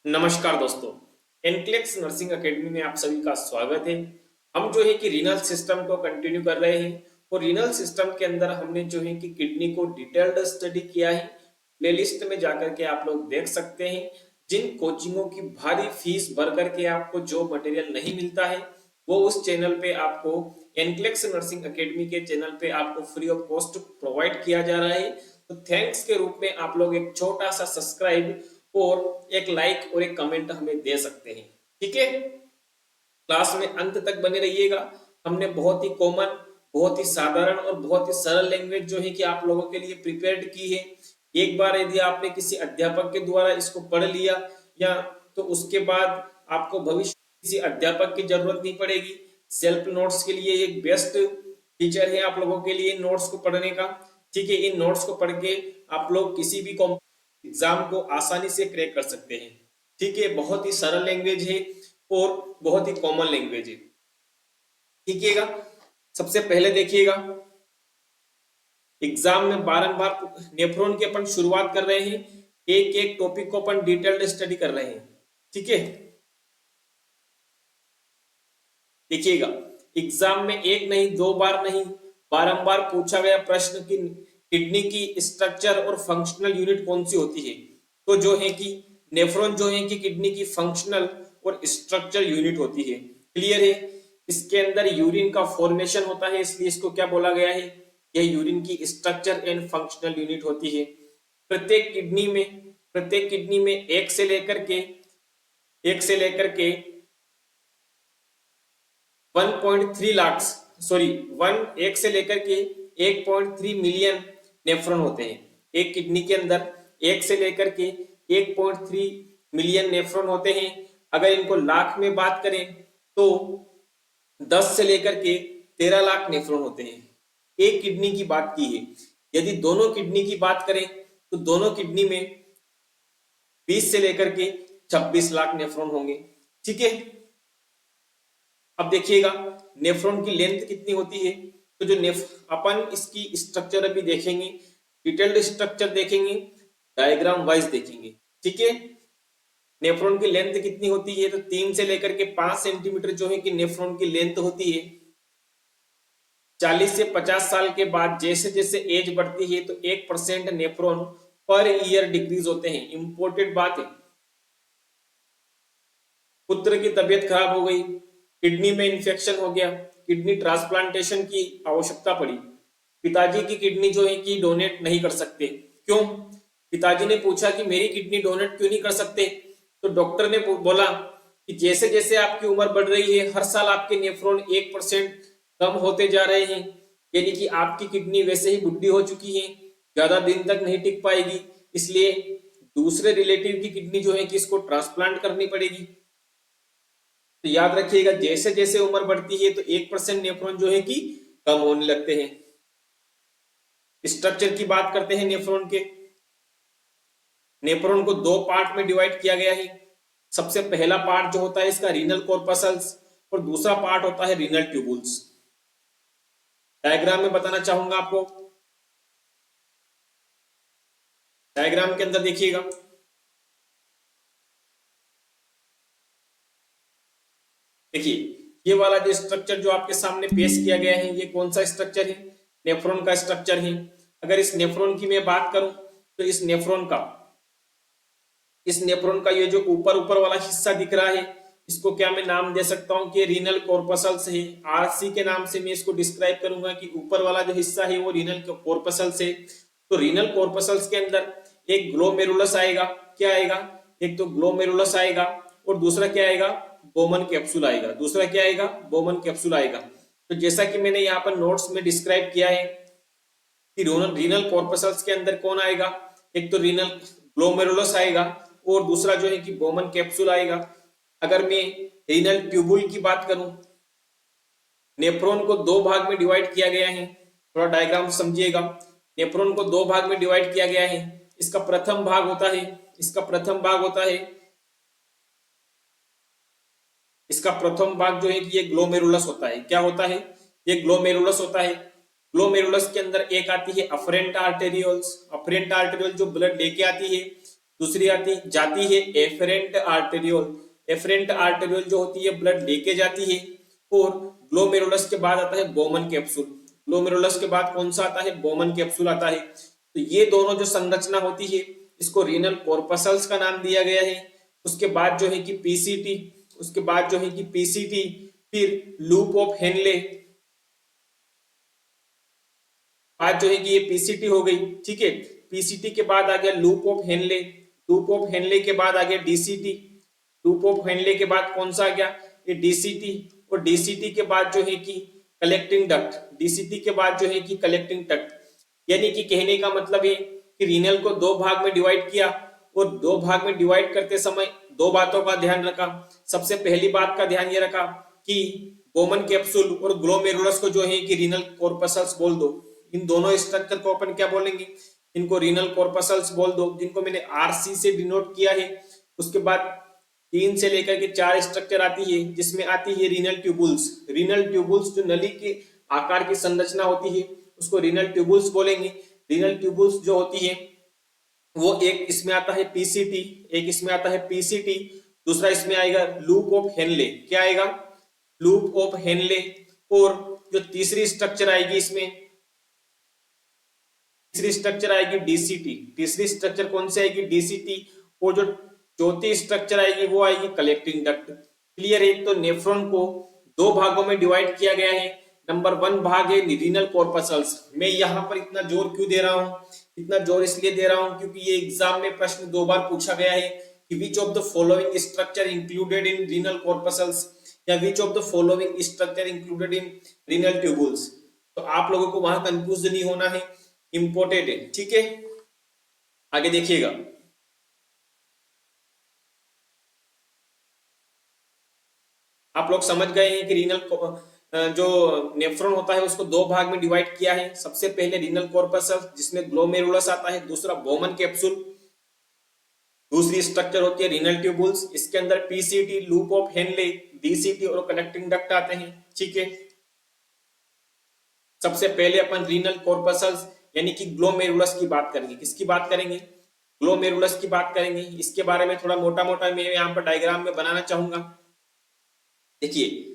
नमस्कार दोस्तों। NCLEX nursing academy में आप सभी का स्वागत है। हम जो है कि रीनल सिस्टम को कंटिन्यू कर रहे हैं और रीनल सिस्टम के अंदर हमने जो है कि किडनी को डिटेल्ड स्टडी किया है। प्लेलिस्ट में जाकर के आप लोग देख सकते हैं। जिन कोचिंगों की भारी फीस भर करके आपको जो मटेरियल नहीं मिलता है वो उस चैनल पे आपको एनक्लेक्स नर्सिंग एकेडमी के चैनल पे आपको फ्री ऑफ कॉस्ट प्रोवाइड किया जा रहा है। तो थैंक्स के रूप में आप लोग एक छोटा सा सब्सक्राइब और एक लाइक और एक कमेंट हमें दे सकते हैं। ठीक है, क्लास में अंत तक बने रहिएगा। हमने बहुत ही कॉमन, बहुत ही साधारण और बहुत ही सरल लैंग्वेज जो है कि आप लोगों के लिए प्रिपेयर्ड की है। एक बार यदि आपने किसी अध्यापक के द्वारा इसको पढ़ लिया या तो उसके बाद आपको भविष्य किसी अध्यापक की जरूरत नहीं पड़ेगी। सेल्फ नोट्स के लिए एक बेस्ट टीचर है आप लोगों के लिए नोट्स को पढ़ने का। ठीक है, इन नोट्स को पढ़ के आप लोग किसी भी एग्जाम को आसानी से क्रैक कर सकते हैं। ठीक है, बहुत ही सरल लैंग्वेज है और बहुत ही कॉमन लैंग्वेज है। ठीक है, सबसे पहले देखिएगा, एग्जाम में बारंबार नेफ्रॉन की अपन शुरुआत कर रहे हैं। एक एक टॉपिक को अपन डिटेल्ड स्टडी कर रहे हैं। ठीक है, देखिएगा, एग्जाम में एक नहीं, दो बार नहीं, बारंबार पूछा गया प्रश्न कि किडनी की स्ट्रक्चर और फंक्शनल यूनिट कौन सी होती है। तो जो है कि नेफ्रॉन जो है कि किडनी की फंक्शनल और स्ट्रक्चर यूनिट होती है। क्लियर है, इसके अंदर यूरिन का फॉर्मेशन होता है, इसलिए इसको क्या बोला गया है, यह यूरिन की स्ट्रक्चर एंड फंक्शनल यूनिट होती है। प्रत्येक किडनी में एक से लेकर के 1.3 लाख, सॉरी, एक से लेकर के 1.3 मिलियन नेफ्रॉन होते हैं। एक किडनी के अंदर एक से लेकर के 1.3 मिलियन नेफ्रॉन होते हैं। अगर इनको लाख में बात करें तो 10 से लेकर के 13 लाख नेफ्रॉन होते हैं। एक किडनी की बात की है। यदि दोनों किडनी की बात करें तो दोनों किडनी में 20 से लेकर के 26 लाख नेफ्रॉन होंगे। ठीक है, अब देखिएगा नेफ्रॉन की लेंथ कितनी होती है। तो जो अपन इसकी स्ट्रक्चर अभी देखेंगे, डिटेल्ड स्ट्रक्चर देखेंगे, डायग्राम वाइज देखेंगे। ठीक है, नेफ्रॉन की लेंथ कितनी होती है, तो 3 से लेकर के 5 सेंटीमीटर जो है कि नेफ्रॉन की लेंथ होती है। 40 से 50 साल के बाद जैसे जैसे एज बढ़ती है तो 1% नेफ्रॉन पर ईयर डिक्रीज होते हैं। इंपॉर्टेंट बात है, पुत्र की तबीयत खराब हो गई, किडनी में इंफेक्शन हो गया, किडनी ट्रांसप्लांटेशन की आवश्यकता पड़ी, पिताजी की किडनी जो है कि डोनेट नहीं कर सकते। क्यों? पिताजी ने पूछा कि मेरी किडनी डोनेट क्यों नहीं कर सकते। तो डॉक्टर ने बोला कि जैसे जैसे आपकी उम्र बढ़ रही है हर साल आपके नेफ्रॉन 1% कम होते जा रहे हैं, यानी कि आपकी किडनी वैसे ही बुढ़ी हो चुकी है, ज्यादा दिन तक नहीं टिक पाएगी, इसलिए दूसरे रिलेटिव की किडनी जो है कि इसको ट्रांसप्लांट करनी पड़ेगी। तो याद रखिएगा, जैसे जैसे उम्र बढ़ती है तो 1% नेफ्रॉन जो है कि कम होने लगते हैं। स्ट्रक्चर की बात करते हैं नेफ्रॉन के। नेफ्रॉन को दो पार्ट में डिवाइड किया गया है। सबसे पहला पार्ट जो होता है इसका रीनल कॉर्पसल्स और दूसरा पार्ट होता है रीनल ट्यूबुल्स। डायग्राम में बताना चाहूंगा आपको। डायग्राम के अंदर देखिएगा, देखिए ये वाला जो स्ट्रक्चर जो आपके सामने पेश किया गया है ये कौन सा स्ट्रक्चर है, नेफ्रॉन का स्ट्रक्चर है। अगर इस नेफ्रॉन की मैं बात करूं तो इस नेफ्रॉन का ये जो ऊपर ऊपर वाला हिस्सा दिख रहा है इसको क्या मैं नाम दे सकता हूं कि रीनल कॉर्पसल्स है। आरसी के नाम से मैं इसको डिस्क्राइब करूंगा कि ऊपर वाला जो हिस्सा है वो रीनल कॉर्पसल्स है। तो रीनल कॉर्पसल्स के अंदर एक ग्लोमेरुलस आएगा। क्या आएगा? एक तो ग्लोमेरुलस आएगा और दूसरा क्या आएगा, बोमन कैप्सूल आएगा। दूसरा क्या आएगा, बोमन कैप्सूल आएगा। तो जैसा कि मैंने यहाँ पर नोट्स में डिस्क्राइब किया है कि रीनल कॉर्पसल्स के अंदर कौन आएगा, एक तो रीनल ग्लोमेरुलस आएगा और दूसरा जो है कि बोमन कैप्सूल आएगा। अगर मैं रीनल ट्यूबुल की बात करूं, नेफ्रॉन को दो भाग में डिवाइड किया गया है। थोड़ा डायग्राम समझिएगा। नेफ्रॉन को दो भाग में डिवाइड किया गया है। इसका प्रथम भाग होता है इसका प्रथम भाग जो है कि ये ग्लोमेरुलस होता है। क्या होता है? ये ग्लोमेरुलस होता है। ग्लोमेरुलस के अंदर एक आती है अफरेंट आर्टेरियोल्स। अफरेंट आर्टेरियोल जो ब्लड लेके आती है, दूसरी आती जाती है एफरेंट आर्टेरियोल। एफरेंट आर्टेरियोल जो होती है ब्लड लेके जाती है। और ग्लोमेरुलस के बाद आता है बोमन कैप्सूल। ग्लोमेरुलस के बाद कौन सा आता है? बोमन कैप्सूल आता है। तो ये दोनों जो संरचना होती है इसको रीनल कॉर्पसल्स का नाम दिया गया है। उसके बाद जो है कि पीसीटी, उसके बाद जो है कि पीसीटी, फिर लूप ऑफ हेनले, आज जो है कि ये पीसीटी हो गई, ठीक है। पीसीटी के बाद आ गया loop of Henley. Loop of Henle के बाद आ गया डीसीटी। लूप ऑफ हेनले के बाद कौन सा आ गया? ये डीसीटी। और डीसीटी के बाद जो है कि कलेक्टिंग डक्ट। डीसीटी के बाद जो है कि कलेक्टिंग डक्ट। यानी कि कहने का मतलब है कि रीनल को दो भाग में डिवाइड किया और दो भाग में डिवाइड करते समय दो बातों का ध्यान रखा। सबसे पहली बात का ध्यान ये रखा कि बोमन कैप्सूल और ग्लोमेरुलस को जो है कि रीनल कॉर्पसल्स बोल दो। इन दोनों स्ट्रक्चर को अपन क्या बोलेंगे? इनको रीनल कॉर्पसल्स बोल दो, जिनको मैंने आरसी से डिनोट किया है। उसके बाद 3 से लेकर के 4 स्ट्रक्चर आती है, जिसमें आती है रीनल ट्यूबुल्स। रीनल ट्यूबुल्स जो नली के आकार की संरचना होती है उसको रीनल ट्यूबुल्स बोलेंगे। रीनल ट्यूबुल्स जो होती है वो एक इसमें आता है पीसीटी, एक इसमें आता है पीसीटी, दूसरा इसमें आएगा लूप ऑफ हेनले। क्या आएगा? Loop of Henle. और जो तीसरी स्ट्रक्चर आएगी इसमें, तीसरी स्ट्रक्चर आएगी डीसीटी। तीसरी स्ट्रक्चर कौन सी आएगी? डीसीटी। और जो चौथी स्ट्रक्चर आएगी वो आएगी कलेक्टिंग डक्ट। क्लियर है? तो नेफ्रॉन को दो भागों में डिवाइड किया गया है। नंबर 1 भाग है रीनल कॉर्पसल्स। मैं यहाँ पर इतना जोर क्यों दे रहा हूँ? इतना जोर इसलिए दे रहा हूँ क्योंकि ये एग्जाम में प्रश्न 2 बार पूछा गया है कि which of the following structure included in renal corpuscles, या which of the following structure included in renal tubules. तो आप लोगों को वहां कंफ्यूज नहीं होना है, इंपोर्टेंट है, ठीक है। आगे देखिएगा, आप लोग समझ गए हैं कि रीनल जो नेफ्रॉन होता है उसको दो भाग में डिवाइड किया है। सबसे पहले रीनल कॉर्पसल्स जिसमें ग्लोमेरुलस आता है, दूसरा बोमन कैप्सूल, दूसरी स्ट्रक्चर होती है रीनल ट्यूबुल्स। इसके अंदर PCT, loop of Henley, DCT और कलेक्टिंग डक्ट आते हैं, ठीक है। सबसे पहले अपन रीनल कॉर्पसल्स यानी कि ग्लोमेरुलस की बात करेंगे। किसकी बात करेंगे? ग्लोमेरुलस की बात करेंगे। इसके बारे में थोड़ा मोटा मोटा मैं यहाँ पर डायग्राम में बनाना चाहूंगा। देखिए,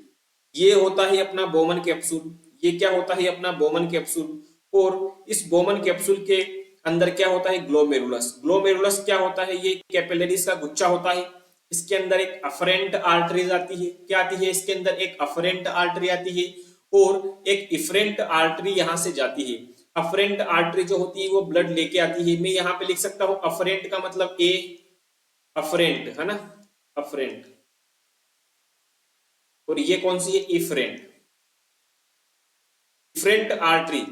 ये होता है अपना बोमन कैप्सूल। ये क्या होता है? अपना बोमन कैप्सूल। और इस बोमन कैप्सूल के अंदर क्या होता है? ग्लोमेरुलस। ग्लोमेरुलस क्या होता है? ये कैपिलरीज का गुच्छा होता है। इसके अंदर एक अफरेंट आर्टरीज आती है। क्या आती है? इसके अंदर एक अफरेंट आर्टरी आती है और एक इफरेंट आर्टरी यहां से जाती है। अफरेंट आर्टरी जो होती है वो ब्लड लेके आती है। मैं यहाँ पे लिख सकता हूँ अफरेंट का मतलब ए, अफरेंट है ना, अफरेंट। और ये कौन सी है? इफरेंट। इफरेंट आर्टरी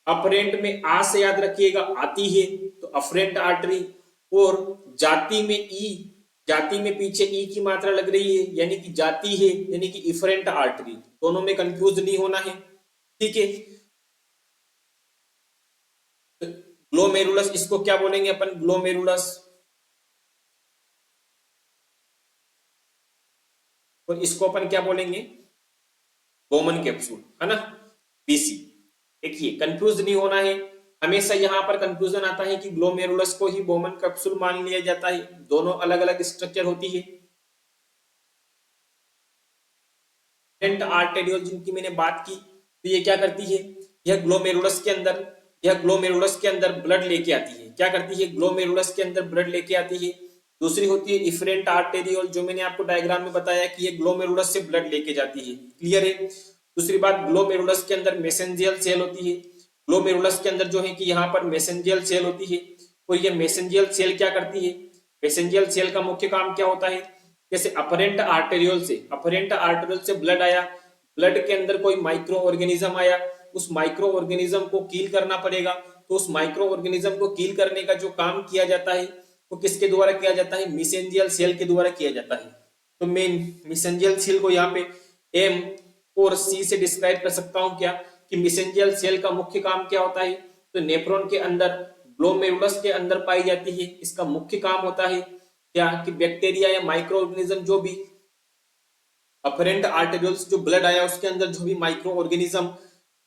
अपरेंट में आ से याद रखिएगा, आती है तो अफरेंट आर्टरी। और जाति में ई, जाति में पीछे ई की मात्रा लग रही है यानी कि जाती है, यानी कि इफरेंट आर्टरी। दोनों में कंफ्यूज नहीं होना है, ठीक है। ग्लोमेरुलस इसको क्या बोलेंगे अपन? ग्लोमेरुलस। और इसको अपन क्या बोलेंगे? बोमन कैप्सूल, है ना, बीसी। देखिए, कंफ्यूज नहीं होना है। हमेशा यहाँ पर कंफ्यूजन आता है कि ग्लोमेरुलस को ही बोमन कैप्सूल मान लिया जाता है। दोनों अलग अलग स्ट्रक्चर होती है। आर्टेरियोल जिनकी मैंने बात की, तो ये क्या करती है? यह ग्लोमेरुलस के अंदर, यह ग्लोमेरुलस के अंदर ब्लड लेके आती है। क्या करती है? ग्लोमेरुलस के अंदर ब्लड लेके आती है। दूसरी होती है इफरेंट आर्टेरियोल, जो मैंने आपको डायग्राम में बताया कि ये ग्लोमेरुलस से ब्लड लेके जाती है। क्लियर है? दूसरी बात, ग्लोमेरुलस के अंदर मेसेंजियल सेल होती है। ग्लोमेरुलस के अंदर जो है कि यहाँ पर मेसेंजियल सेल होती है। और ये मेसेंजियल सेल क्या करती है? मेसेंजियल सेल का मुख्य काम क्या होता है? जैसे अपरेंट आर्टेरियोल से, अपरेंट आर्टेरियोल से ब्लड आया, ब्लड के अंदर कोई माइक्रो ऑर्गेनिज्म आया, उस माइक्रो ऑर्गेनिज्म को किल करना पड़ेगा। तो उस माइक्रो ऑर्गेनिज्म को किल करने का जो काम किया जाता है वो किसके द्वारा किया जाता है? मेसेंजियल सेल के द्वारा किया जाता है। तो मैं मेसेंजियल सेल को यहाँ पे एम और सी से डिस्क्राइब कर सकता हूँ क्या, कि मेसेंजियल सेल का मुख्य काम क्या होता है? तो नेफ्रॉन के अंदर, ग्लोमेरुलस के अंदर पाई जाती है। इसका मुख्य काम होता है क्या, कि बैक्टीरिया या माइक्रो ऑर्गेनिज्म जो भी अपरेंट आर्टेरियोल्स जो ब्लड आया उसके अंदर जो भी माइक्रो ऑर्गेनिज्म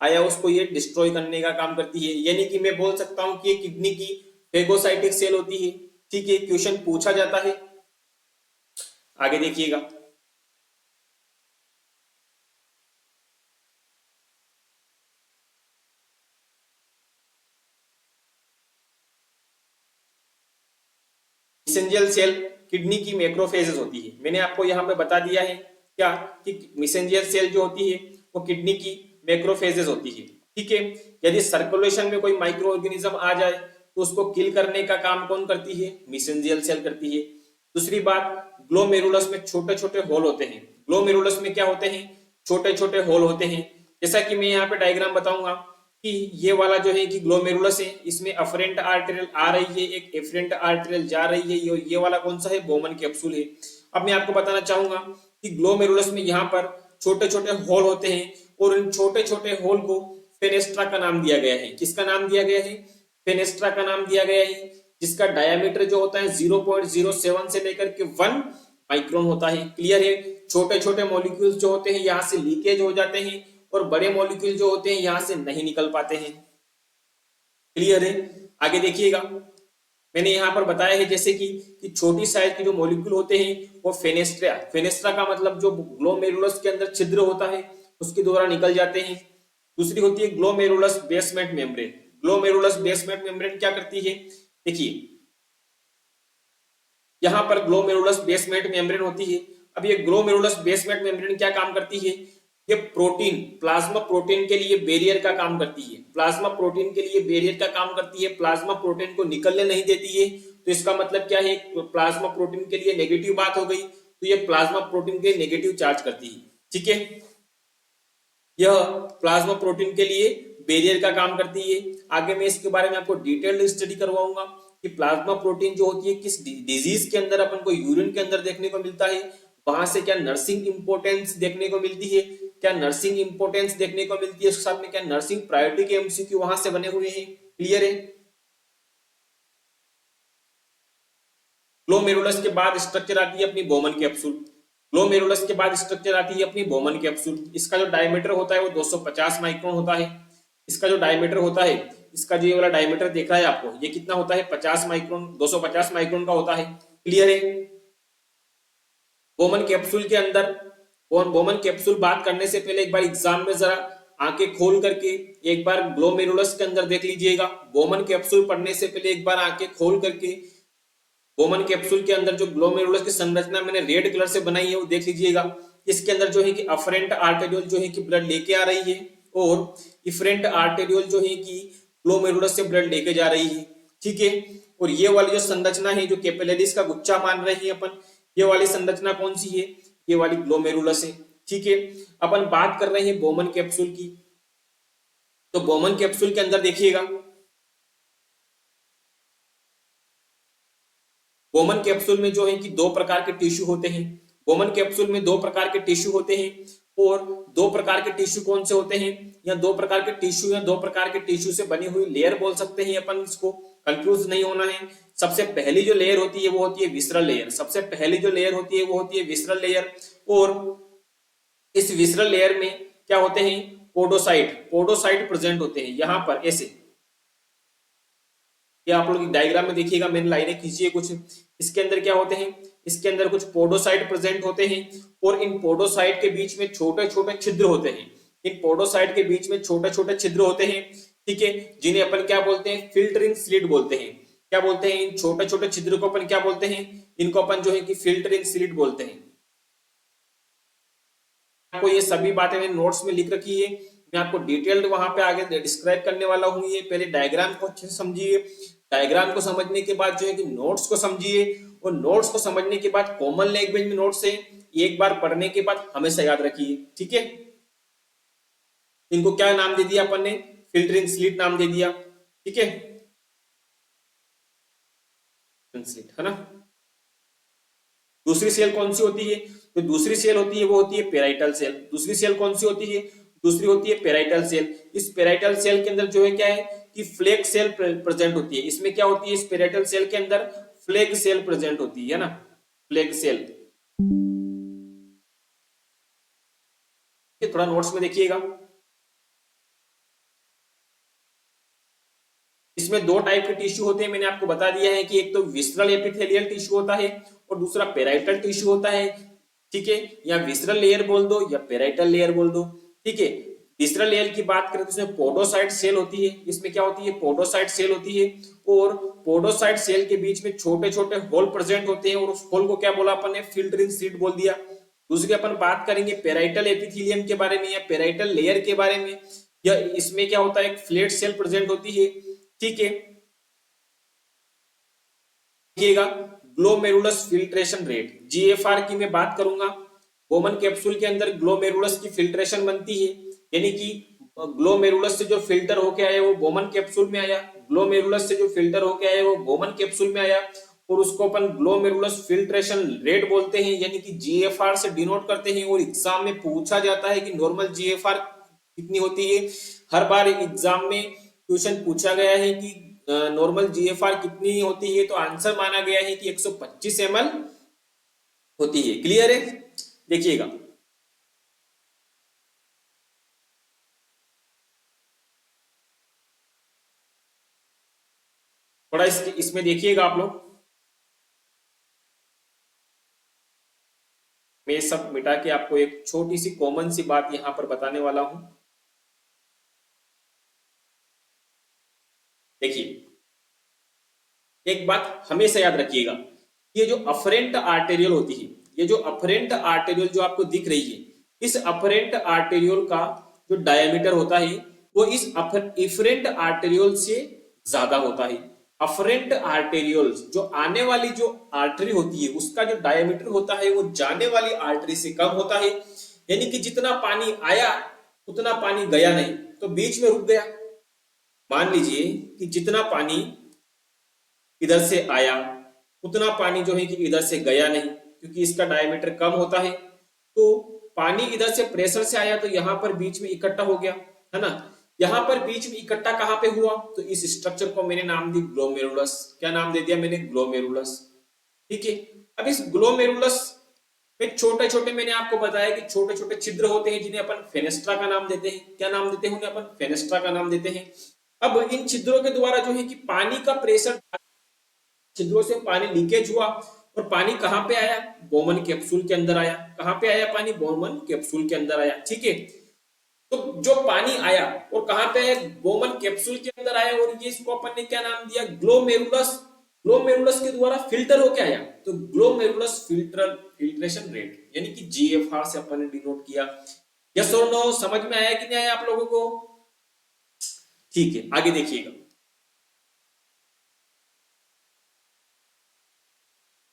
आया उसको ये डिस्ट्रॉय करने का काम करती है। यानी कि मैं बोल सकता हूँ कि ये किडनी की फेगोसाइटिक सेल होती है, ठीक है, क्वेश्चन पूछा जाता है। आगे देखिएगा, मिसेंजियल सेल किडनी की मैक्रोफेजेस होती है। मैंने आपको यहाँ पे बता दिया है क्या कि मिसेंजियल सेल जो होती है वो किडनी की मैक्रोफेजेस होती है। ठीक है, यदि सर्कुलेशन में कोई माइक्रो ऑर्गेनिज्म आ जाए तो उसको किल करने का काम कौन करती है? मिसेंजियल सेल करती है। दूसरी बात, ग्लोमेरुलस में छोटे छोटे होल होते हैं। ग्लोमेरुलस में क्या होते हैं? छोटे छोटे होल होते हैं। जैसा कि मैं यहाँ पे डायग्राम बताऊंगा कि ये वाला जो है कि ग्लोमेरुलस है, इसमें अफरेंट आर्टेरियल आ रही है, एक एफरेंट आर्टेरियल जा रही है। ये वाला कौन सा है? बोमन कैप्सूल है। अब मैं आपको बताना चाहूंगा कि ग्लोमेरुलस में यहाँ पर छोटे छोटे होल होते हैं और इन छोटे छोटे होल को फेनेस्ट्रा का नाम दिया गया है। किसका नाम दिया गया है? फेनेस्ट्रा का नाम दिया गया है, जिसका डायमीटर जो होता है 0.07 से लेकर के 1 माइक्रोन होता है। क्लियर है? छोटे छोटे मॉलिक्यूल्स जो होते हैं यहाँ से लीकेज हो जाते हैं और बड़े मॉलिक्यूल जो होते हैं यहाँ से नहीं निकल पाते हैं। क्लियर है? आगे देखिएगा, मैंने यहाँ पर बताया है जैसे कि छोटी साइज के जो मॉलिक्यूल होते हैं वो फेनेस्ट्रा, फेनेस्ट्रा का मतलब जो ग्लोमेरुलस के अंदर छिद्र होता है उसके द्वारा निकल जाते हैं। दूसरी होती है glomerulus basement membrane. Glomerulus basement membrane क्या करती है? देखिए, यहाँ पर ग्लोमेरुलस बेसमेंट मेम्ब्रेन होती है। अब ये ग्लोमेरुलस बेसमेंट मेम्ब्रेन क्या काम करती है? ये प्रोटीन, प्लाज्मा प्रोटीन के लिए बैरियर का काम करती है। प्लाज्मा प्रोटीन के लिए बैरियर का काम करती है, प्लाज्मा प्रोटीन को निकलने नहीं देती है। तो इसका मतलब क्या है? प्लाज्मा प्रोटीन के लिए नेगेटिव बात हो गई, तो ये प्लाज्मा प्रोटीन के नेगेटिव चार्ज करती है। ठीक है, यह प्लाज्मा प्रोटीन के लिए बैरियर का काम करती है। आगे मैं इसके बारे में आपको डिटेल्ड स्टडी करवाऊंगा कि प्लाज्मा प्रोटीन जो होती है किस डिजीज के अंदर अपन को यूरिन के अंदर देखने को मिलता है, वहां से क्या नर्सिंग इंपोर्टेंस देखने को मिलती है, क्या नर्सिंग इंपोर्टेंस देखने को मिलती है, उसके साथ में क्या नर्सिंग प्रायोरिटी के एमसीक्यू वहां से बने हुए हैं। क्लियर है? ग्लोमेरुलस के बाद स्ट्रक्चर आती है अपनी बोमन कैप्सूल। ग्लोमेरुलस के बाद स्ट्रक्चर आती है अपनी बोमन कैप्सूल। इसका जो डायमीटर होता है वो 250 माइक्रोन होता है। इसका जो डायमीटर होता है, इसका जो ये वाला डायमीटर देख रहा है आपको, ये कितना होता है? 50 माइक्रोन, 250 माइक्रोन का होता है। क्लियर है? बोमन कैप्सूल के अंदर, बोमन कैप्सूल बात करने से पहले एक बार एग्जाम में जरा आंखें खोल करके एक बार ग्लोमेरुलस के अंदर देख लीजिएगा। बोमन कैप्सूल पढ़ने से पहले एक बार आंखें खोल करके बोमन कैप्सूल के अंदर जो ग्लोमेरुलस की संरचना मैंने रेड कलर से बनाई है वो देख लीजिएगा। इसके अंदर जो है कि अफरेंट आर्टेरियोल जो है कि ब्लड लेके आ रही है और इफरेंट आर्टेरियोल जो है कि ग्लोमेरुलस से ब्लड लेके जा रही है। ठीक है, और ये वाली जो संरचना है जो कैपिलरीज का गुच्छा मान रहे हैं अपन, ये वाली संरचना कौन सी है? ये वाली ग्लोमेरुलस है। ठीक है, अपन बात कर रहे हैं बोमन कैप्सूल की। तो बोमन कैप्सूल के अंदर देखिएगा, बोमन कैप्सूल में जो है कि दो प्रकार के टिश्यू होते हैं। बोमन कैप्सूल में दो प्रकार के टिश्यू होते हैं। और दो प्रकार के टिश्यू कौन से होते हैं? या दो प्रकार के टिश्यू या दो प्रकार के टिश्यू से बनी हुई लेयर बोल सकते हैं अपन, इसको कंफ्यूज नहीं होना है। सबसे पहली जो लेयर होती है वो होती है विसरल लेयर। सबसे पहली जो लेयर होती है वो होती है विसरल लेयर। और इस विसरल लेयर में क्या होते हैं? पोडोसाइट, पोडोसाइट प्रेजेंट होते हैं यहाँ पर ऐसे। ये आप लोग डायग्राम में देखिएगा, मैंने लाइनें खींची है कुछ। इसके अंदर क्या होते हैं? इसके अंदर कुछ पोडोसाइट प्रेजेंट होते हैं और इन पोडोसाइट के बीच में छोटे छोटे छिद्र होते हैं। इन पोडोसाइट के बीच में छोटे छोटे छिद्र होते हैं। ठीक है, जिन्हें अपन क्या बोलते हैं? फिल्टरिंग स्लिट बोलते हैं। क्या बोलते हैं? इन छोटे छोटे छिद्र को अपन क्या बोलते हैं? इनको अपन जो है कि फिल्टरिंग स्लिट बोलते हैं। आपको ये सभी बातें मैंने नोट्स में लिख रखी है, मैं आपको डिटेल्ड वहां पे आगे डिस्क्राइब करने वाला हूँ। ये पहले डायग्राम को अच्छे से समझिए। डायग्राम को समझने के बाद जो है कि नोट्स को समझिए और नोट्स को समझने के बाद कॉमन लैंग्वेज में नोट्स है, एक बार पढ़ने के बाद हमेशा याद रखिए। ठीक है, इनको क्या नाम दे दिया अपन ने? फिल्टरिंग स्लिट नाम दे दिया। ठीक है, स्लिट है ना। दूसरी सेल कौन सी होती है? तो दूसरी सेल होती है वो होती है पेराइटल सेल। दूसरी सेल कौन सी होती है? दूसरी होती है पेराइटल सेल। इस पेराइटल सेल के अंदर जो है क्या है कि फ्लैग सेल प्रेजेंट होती है। इसमें क्या होती है? इस पेराइटल सेल के अंदर फ्लैग सेल प्रेजेंट होती है ना, फ्लैग सेल। थोड़ा नोट्स में देखिएगा। इसमें इसमें दो टाइप के टिश्यू होते हैं, मैंने आपको बता दिया है कि एक तो विसरल एपिथेलियल टिश्यू होता है और दूसरा पेराइटल टिश्यू होता है। ठीक है, या विसरल लेयर बोल दो या पेराइटल लेयर बोल दो। ठीक है, विसरल लेयर की बात करें तो इसमें पोडोसाइट सेल होती है। इसमें क्या होती है? पोडोसाइट सेल होती है, और पोडोसाइट सेल के बीच में छोटे छोटे होल प्रेजेंट होते हैं, और उस होल को क्या बोला अपन ने? फिल्टरिंग शीट बोल दिया। दूसरी अपन बात करेंगे पेराइटल एपिथेलियम के बारे में या पेराइटल लेयर के बारे में, या इसमें क्या होता है? एक फ्लैट सेल प्रेजेंट होती है। ठीक है, देखिएगा ग्लोमेरुलस फिल्ट्रेशन रेट, जीएफआर की मैं बात करूंगा। बोमन कैप्सूल के अंदर ग्लोमेरुलस की फिल्ट्रेशन बनती है, यानी कि ग्लोमेरुलस से जो फिल्टर होके आया वो बोमन कैप्सूल में आया, ग्लोमेरुलस से जो फिल्टर होके आया वो बोमन कैप्सूल में आया, और उसको अपन ग्लोमेरुलस फिल्ट्रेशन रेट बोलते हैं, यानी कि जीएफआर से डिनोट करते हैं। और एग्जाम में पूछा जाता है कि नॉर्मल जीएफआर कितनी होती है। हर बार एग्जाम में क्वेश्चन पूछा गया है कि नॉर्मल जीएफआर कितनी होती है, तो आंसर माना गया है कि 125 ml होती है। क्लियर है? देखिएगा, थोड़ा इसमें देखिएगा आप लोग, मैं सब मिटा के आपको एक छोटी सी कॉमन सी बात यहां पर बताने वाला हूं। देखिए, एक बात हमेशा याद रखिएगा, ये जो अफरेंट आर्टेरियल होती है, ये जो अफरेंट आर्टेरियल जो आपको दिख रही है, इस अफरेंट आर्टेरियल का जो डायमीटर होता है वो इस इफरेंट आर्टेरियल से ज्यादा होता है। अफरेंट आर्टेरियल जो आने वाली जो आर्टरी होती है उसका जो डायमीटर होता है वो जाने वाली आर्टरी से कम होता है, यानी कि जितना पानी आया उतना पानी गया नहीं, तो बीच में रुक गया। मान लीजिए कि जितना पानी इधर से आया उतना पानी जो है कि इधर से गया नहीं, क्योंकि इसका डायमीटर कम होता है। तो पानी इधर से प्रेशर से आया तो यहाँ पर बीच में इकट्ठा हो गया, है ना। यहाँ पर बीच में इकट्ठा कहाँ पे हुआ? तो इस स्ट्रक्चर को मैंने नाम दी ग्लोमेरुलस। क्या नाम दे दिया मैंने? ग्लोमेरुलस। ठीक है, अब इस ग्लोमेरुलस में छोटे छोटे, मैंने आपको बताया कि छोटे छोटे छिद्र होते हैं जिन्हें अपन फेनेस्ट्रा का नाम देते हैं। क्या नाम देते हैं उन्हें? अपन फेनेस्ट्रा का नाम देते हैं। अब इन छिद्रों के द्वारा जो है कि पानी का प्रेशर, छिद्रों से पानी लीकेज हुआ, और पानी कहां पे आया? बोमन कैप्सूल के अंदर आया। कहां पे आया पानी? बोमन कैप्सूल के अंदर आया। ठीक है, तो जो पानी आया और कहां पे आया? बोमन कैप्सूल के अंदर आया, और ये इसको अपन ने क्या नाम दिया? ग्लोमेरुलस। ग्लोमेरुलस के द्वारा फिल्टर होके आया, तो ग्लोमेरुलस फिल्ट्रेशन रेट, यानी कि जीएफआर से अपन ने डिनोट किया। यस और नो? समझ में आया कि नहीं आया आप लोगों को? ठीक है, आगे देखिएगा,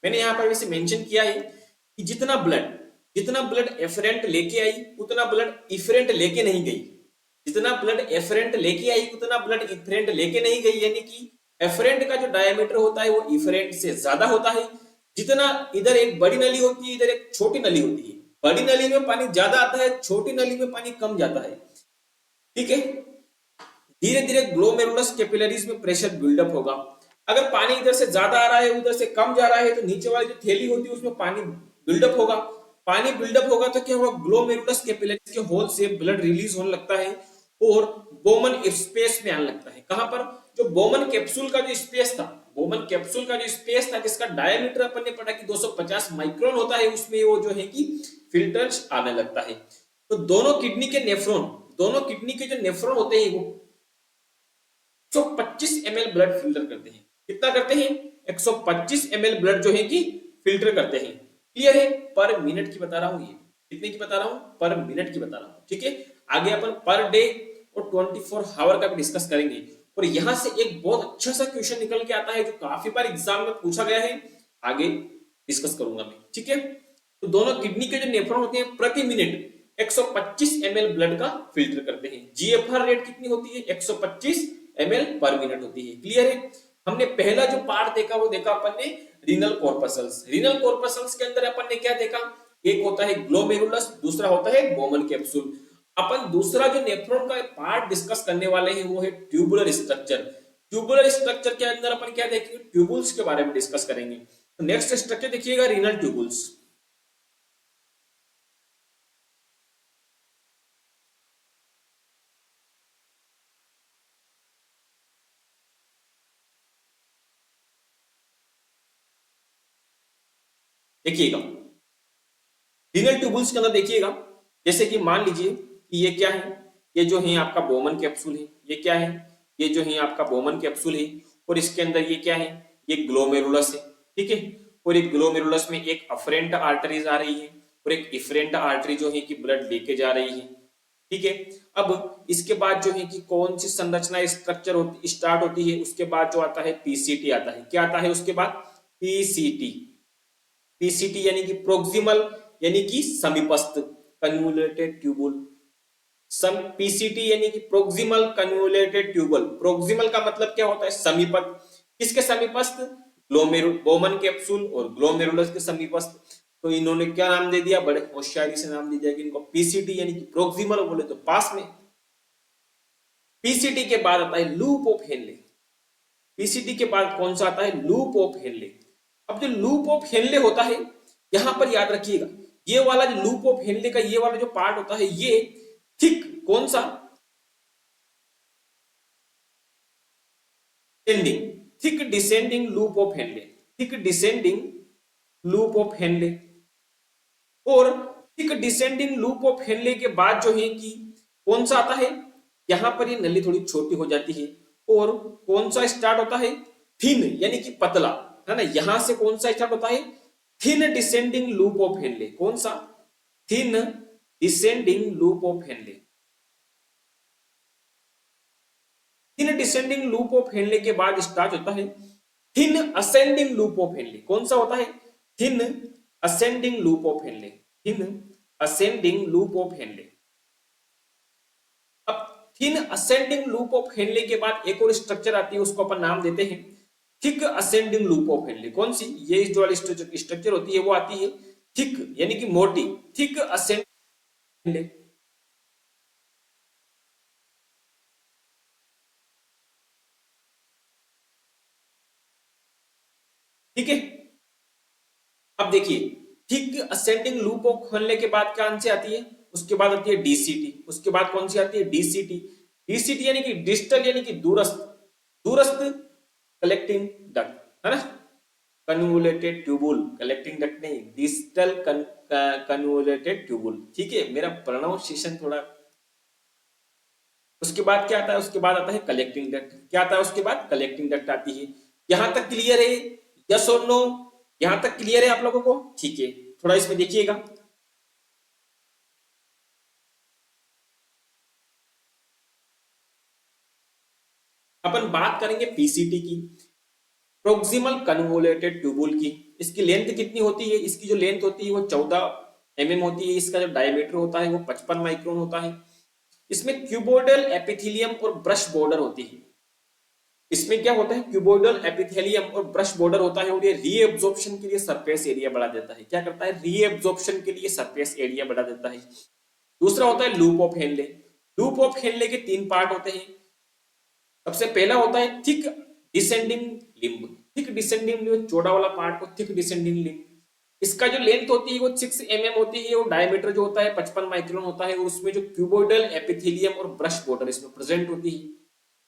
मैंने यहां पर वैसे मेंशन किया है कि जितना ब्लड एफरेंट लेके आई उतना ब्लड इफरेंट लेके नहीं गई। जितना ब्लड एफरेंट लेके आई उतना ब्लड इफरेंट लेके नहीं गई, यानी कि एफरेंट का जो डायमीटर होता है वो इफरेंट से ज्यादा होता है। जितना इधर एक बड़ी नली होती है, इधर एक छोटी नली होती है, बड़ी नली में पानी ज्यादा आता है, छोटी नली में पानी कम जाता है। ठीक है, धीरे धीरे ग्लोमेरुलस कैपिलरीज में प्रेशर बिल्डअप होगा। अगर पानी इधर से ज्यादा आ रहा है उधर से कम जा रहा है, तो नीचे वाली जो थैली होती है उसमें पानी बिल्डअप होगा। पानी बिल्डअप होगा तो क्या होगा? ग्लोमेरुलस कैपिलरीज के होल से ब्लड रिलीज होने लगता है और बोमन स्पेस में आने लगता है। कहां पर? जो बोमन कैप्सूल का जो स्पेस था, बोमन कैप्सूल का जो स्पेस था जिसका डायमीटर अपन ने पढ़ा कि 250 माइक्रोन होता है, उसमें वो जो है कि फिल्टर्स आने लगता है। तो दोनों किडनी के नेफ्रॉन, दोनों किडनी के जो नेफ्रॉन होते हैं वो 125 ml ब्लड फिल्टर करते हैं। कितना करते हैं? 125 ml ब्लड जो है कि फिल्टर करते हैं। क्लियर है? पर मिनट की बता रहा हूं, ये कितने की बता रहा हूं? पर मिनट की बता रहा हूं। ठीक है, आगे अपन पर डे और 24 आवर का भी डिस्कस करेंगे। और यहां से एक बहुत अच्छा सा क्वेश्चन निकल के आता है जो काफी बार एग्जाम में पूछा गया है, आगे डिस्कस करूंगा मैं। ठीक है, तो दोनों किडनी के जो नेफ्रॉन होते हैं प्रति मिनट 125 ml ब्लड का फिल्टर करते हैं। जीएफआर रेट कितनी होती है? 125 ml पर मिनट होती है। क्लियर है? हमने पहला जो पार्ट देखा वो देखा अपन ने रीनल कॉर्पसल्स। रीनल कॉर्पसल्स के अंदर अपन ने क्या देखा? एक होता है ग्लोमेरुलस, दूसरा होता है बोमन कैप्सूल। अपन दूसरा जो नेफ्रॉन का पार्ट डिस्कस करने वाले हैं वो है ट्यूबुलर स्ट्रक्चर। ट्यूबुलर स्ट्रक्चर के अंदर अपन क्या देखेंगे? ट्यूबुल्स के बारे में डिस्कस करेंगे। तो नेक्स्ट स्ट्रक्चर देखिएगा, रीनल ट्यूबुल्स। देखिएगा रीनल ट्यूबुल्स के अंदर देखिएगा, जैसे कि मान लीजिए कि ये क्या है, ये जो है आपका बोमन कैप्सूल है, ये क्या है, ये जो है आपका बोमन कैप्सूल है, और इसके अंदर ये क्या है, ये ग्लोमेरुलस है, ठीक है। और एक ग्लोमेरुलस में एक अफरेंट आर्टरीज आ रही है और एक इफरेंट आर्टरी जो है कि ब्लड लेके जा रही है, ठीक है। अब इसके बाद जो है कि कौन सी संरचना स्ट्रक्चर होती स्टार्ट होती है, उसके बाद जो आता है पीसीटी आता है। क्या आता है उसके बाद? पीसीटी। पीसीटी यानी कि प्रोक्सिमल यानी कि समीपस्थ कन्वोल्यूटेड ट्यूबुल। सम पीसीटी यानी कि प्रोक्सिमल कन्वोल्यूटेड ट्यूबल। प्रोक्सिमल का मतलब क्या होता है? समीपस्थ। किसके समीपस्थ? ग्लोमेरुल बोमन कैप्सूल और ग्लोमेरुलस के समीपस्थ। तो इन्होंने क्या नाम दे दिया? बड़े होशियारी से नाम दे दिया कि इनको पीसीटी यानी कि प्रोक्सिमल बोले तो पास में। पीसीटी के बाद आता है लूप ऑफ हेनले। पीसीटी के बाद कौन सा आता है? Loop of Henle. अब जो लूप ऑफ हेनले होता है, यहां पर याद रखिएगा, ये वाला जो लूप ऑफ हेनले का ये वाला जो पार्ट होता है, ये थिक कौन सा? Descending, thick descending loop of Henle. Thick descending loop of Henle. और thick descending loop of Henle के बाद जो है कि कौन सा आता है? यहां पर ये नली थोड़ी छोटी हो जाती है और कौन सा स्टार्ट होता है? थिन यानी कि पतला, है ना। यहां से कौन सा स्टार्ट होता है? Thin descending loop of Henle. कौन सा? Thin descending loop of Henle. Thin descending loop of Henle के बाद स्टार्ट होता है thin ascending loop of Henle. कौन सा होता है? Thin ascending loop of Henle. Thin ascending loop of Henle. अब thin ascending loop of Henle के बाद एक और स्ट्रक्चर आती है, उसको अपन नाम देते हैं thick ascending loop of Henle. कौन सी? ये जो वाली स्ट्रक्चर होती है वो आती है थिक यानी कि मोटी, थिक असेंडिंग हेनले। ठीक है। अब देखिए thick ascending loop of Henle के बाद क्या आंसर आती है? उसके बाद आती है डीसीटी। उसके बाद कौन सी आती है? डीसीटी। डीसीटी यानी कि डिस्टल यानी कि दूरस्थ, दूरस्थ कलेक्टिंग डक्ट, है ना। कन्वोलेटेड ट्यूबुल, कलेक्टिंग डक्ट नहीं, डिस्टल कन्वोलेटेड ट्यूबुल, ठीक है। मेरा प्रोनाउंसिएशन थोड़ा। उसके बाद क्या आता है? उसके बाद आता है कलेक्टिंग डक्ट। क्या आता है उसके बाद? कलेक्टिंग डक्ट आती है। यहां तक क्लियर है? यस और नो? यहां तक क्लियर है आप लोगों को? ठीक है, थोड़ा इसमें देखिएगा। अपन बात करेंगे पीसीटी की, प्रोक्सिमल कन्वोलेटेड ट्यूबुल की। इसकी लेंथ कितनी होती है? इसकी जो लेंथ होती है वो 14 होती है। इसका जो डायमीटर होता है वो 55 माइक्रोन होता है। इसमें क्यूबोइडल एपिथेलियम और ब्रश बॉर्डर होती है। इसमें क्या होता है? क्यूबोइडल एपिथेलियम और ब्रश बॉर्डर होता है और ये रीएब्जॉर्प्शन के लिए सरफेस एरिया बढ़ा देता है। क्या करता है? रीएब्जॉर्प्शन के लिए सरफेस एरिया बढ़ा देता है। दूसरा होता है loop of Henley. Loop of Henle के 3 पार्ट होते हैं। सबसे पहला होता है thick descending limb. Thick descending limb, चौड़ा वाला पार्ट को थिक डिसेंडिंग लिम्ब। इसका जो लेंथ होती है वो 6 होती है और डायमीटर जो होता है 55 माइक्रोन होता है और उसमें जो क्यूबोइडल एपिथेलियम और ब्रश बॉर्डर इसमें प्रेजेंट होती है,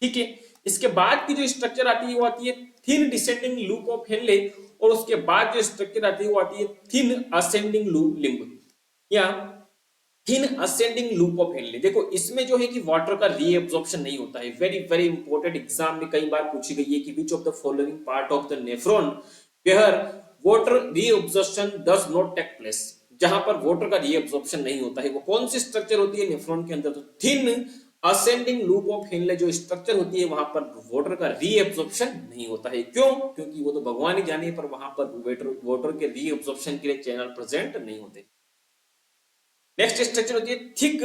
ठीक है। इसके बाद की जो स्ट्रक्चर आती है वो आती है thin descending loop of Henle और उसके बाद जो स्ट्रक्चर आती है वो आती है थिन असेंडिंग लूप लिम्ब या thin ascending loop of Henley. देखो इसमें जो है कि वाटर का रीएब्जॉर्प्शन नहीं होता है। वेरी वेरी इंपॉर्टेंट, एग्जाम में कई बार पूछी गई है कि which of the following part of the nephron where water reabsorption does not take place. जहां पर वाटर का रीअब्जॉर्प्शन नहीं होता है वो कौन सी स्ट्रक्चर होती है नेफ्रॉन के अंदर? तो thin ascending loop of Henley जो स्ट्रक्चर होती है वहां पर वाटर का रीअब्जॉर्प्शन नहीं होता है। क्यों? क्योंकि वो तो भगवान ही जाने, पर वहां पर वाटर के रीअब्जॉर्प्शन के लिए चैनल प्रेजेंट नहीं होते। नेक्स्ट स्ट्रक्चर होती है थिक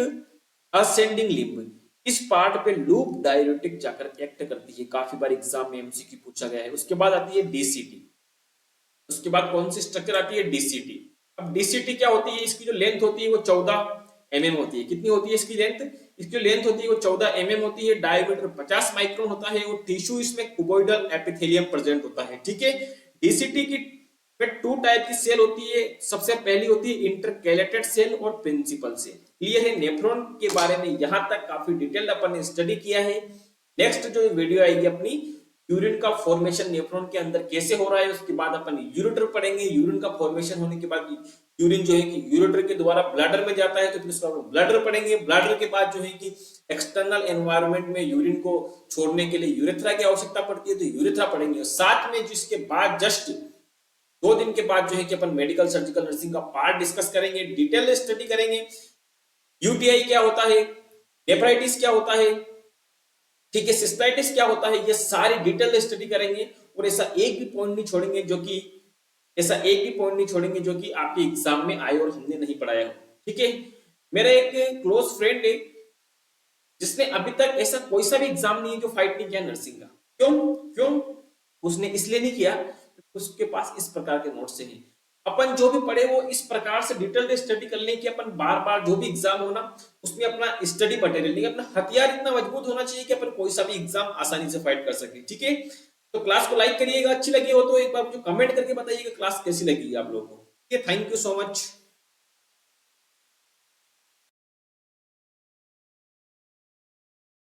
असेंडिंग लिम्ब। इस पार्ट पे लूप डायरेटिक जाकर एक्ट करती है। काफी बार एग्जाम में एमसीक्यू पूछा गया है। उसके बाद आती है डीसीटी। उसके बाद कौन सी स्ट्रक्चर आती है? डीसीटी। अब डीसीटी क्या होती है? इसकी जो लेंथ होती है वो 14 होती है। कितनी होती है इसकी लेंथ? इसकी लेंथ होती है वो 14 होती है। डायमीटर 50 माइक्रोन होता है और टिश्यू इसमें क्यूबोइडल एपिथेलियम प्रेजेंट होता है, ठीक है। डीसीटी की में 2 टाइप की सेल होती है। सबसे पहली होती है इंटरकैलेटेड सेल और प्रिंसिपल सेल। क्लियर है? नेफ्रॉन के बारे में यहां तक काफी डिटेल्ड अपन ने स्टडी किया है। नेक्स्ट जो वीडियो आएगी अपनी यूरिन का फॉर्मेशन नेफ्रॉन के अंदर कैसे हो रहा है, उसके बाद अपन यूरेटर पढ़ेंगे। यूरिन का फॉर्मेशन होने के बाद यूरिन जो है कि यूरेटर के द्वारा ब्लैडर में जाता है, तो फिर उसका ब्लैडर पढ़ेंगे। ब्लैडर के बाद जो है कि एक्सटर्नल एनवायरनमेंट में यूरिन को छोड़ने के लिए यूरेथ्रा की आवश्यकता पड़ती है, तो यूरेथ्रा पढ़ेंगे। और साथ में जिसके बाद जस्ट 2 दिन के बाद जो है कि अपन मेडिकल सर्जिकल नर्सिंग का पार्ट डिस्कस करेंगे, डिटेल स्टडी करेंगे। यूटीआई क्या होता है, नेफ्राइटिस क्या होता है, ठीक है, सिस्टाइटिस क्या होता है, ये सारी डिटेल स्टडी करेंगे। और ऐसा एक भी पॉइंट नहीं छोड़ेंगे जो कि आपके एग्जाम में आए और हमने नहीं पढ़ाया हो, ठीक है। मेरा एक क्लोज फ्रेंड है जिसने अभी तक ऐसा कोई सा भी एग्जाम नहीं है जो फाइट नहीं किया नर्सिंग का। क्यों उसने इसलिए नहीं किया, उसके पास इस प्रकार के नोट्स हैं। अपन जो भी पढ़े वो इस प्रकार से डिटेल्ड स्टडी कर लें कि अपन बार बार जो भी एग्जाम हो ना उसमें अपना स्टडी मटेरियल नहीं, अपना हथियार इतना मजबूत होना चाहिए कि अपन कोई सा भी एग्जाम आसानी से फाइट कर सके, ठीक है। तो क्लास को लाइक करिएगा, अच्छी लगी हो तो एक बार मुझे कमेंट करके बताइएगा क्लास कैसी लगी आप लोगों को। Thank you so much.